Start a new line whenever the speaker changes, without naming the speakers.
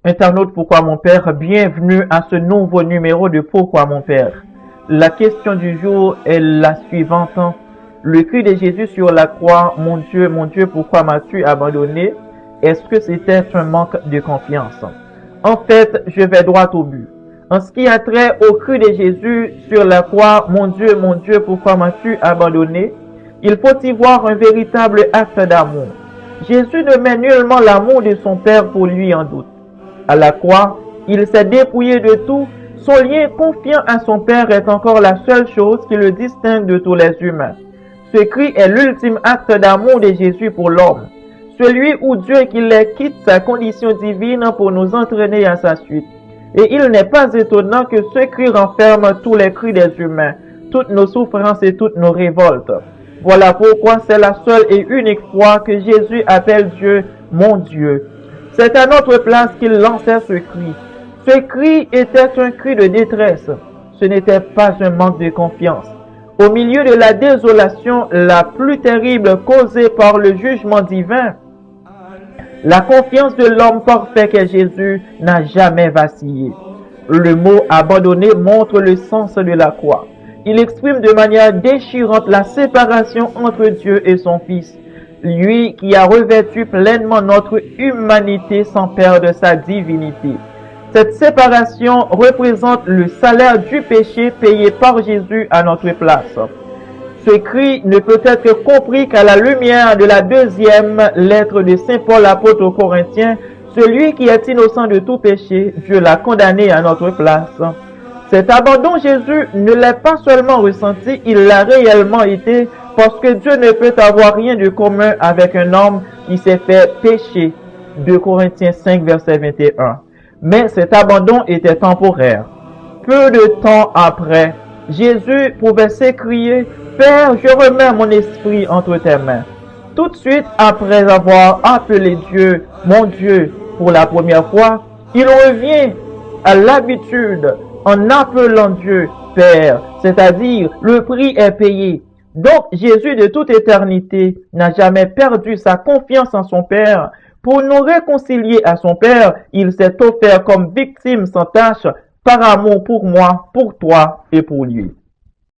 Internaute Pourquoi mon père, bienvenue à ce nouveau numéro de Pourquoi mon père. La question du jour est la suivante. Le cri de Jésus sur la croix, mon Dieu, pourquoi m'as-tu abandonné? Est-ce que c'était un manque de confiance? En fait, je vais droit au but. En ce qui a trait au cri de Jésus sur la croix, mon Dieu, pourquoi m'as-tu abandonné? Il faut y voir un véritable acte d'amour. Jésus ne met nullement l'amour de son Père pour lui en doute. À la croix, il s'est dépouillé de tout. Son lien confiant à son Père est encore la seule chose qui le distingue de tous les humains. Ce cri est l'ultime acte d'amour de Jésus pour l'homme. Celui où Dieu qu'il est quitte sa condition divine pour nous entraîner à sa suite. Et il n'est pas étonnant que ce cri renferme tous les cris des humains, toutes nos souffrances et toutes nos révoltes. Voilà pourquoi c'est la seule et unique fois que Jésus appelle Dieu « mon Dieu ». C'est à notre place qu'il lançait ce cri. Ce cri était un cri de détresse. Ce n'était pas un manque de confiance. Au milieu de la désolation la plus terrible causée par le jugement divin, la confiance de l'homme parfait qu'est Jésus n'a jamais vacillé. Le mot « abandonner » montre le sens de la croix. Il exprime de manière déchirante la séparation entre Dieu et son Fils. Lui qui a revêtu pleinement notre humanité sans perdre sa divinité. Cette séparation représente le salaire du péché payé par Jésus à notre place. Ce cri ne peut être compris qu'à la lumière de la deuxième lettre de Saint Paul apôtre aux Corinthiens. Celui qui est innocent de tout péché, Dieu l'a condamné à notre place. Cet abandon, Jésus ne l'a pas seulement ressenti, il l'a réellement été, parce que Dieu ne peut avoir rien de commun avec un homme qui s'est fait pécher. 2 Corinthiens 5, verset 21. Mais cet abandon était temporaire. Peu de temps après, Jésus pouvait s'écrier « Père, je remets mon esprit entre tes mains ». Tout de suite après avoir appelé Dieu « mon Dieu » pour la première fois, il revient à l'habitude en appelant Dieu « Père », c'est-à-dire le prix est payé. Donc Jésus de toute éternité n'a jamais perdu sa confiance en son Père. Pour nous réconcilier à son Père, il s'est offert comme victime sans tâche par amour pour moi, pour toi et pour lui.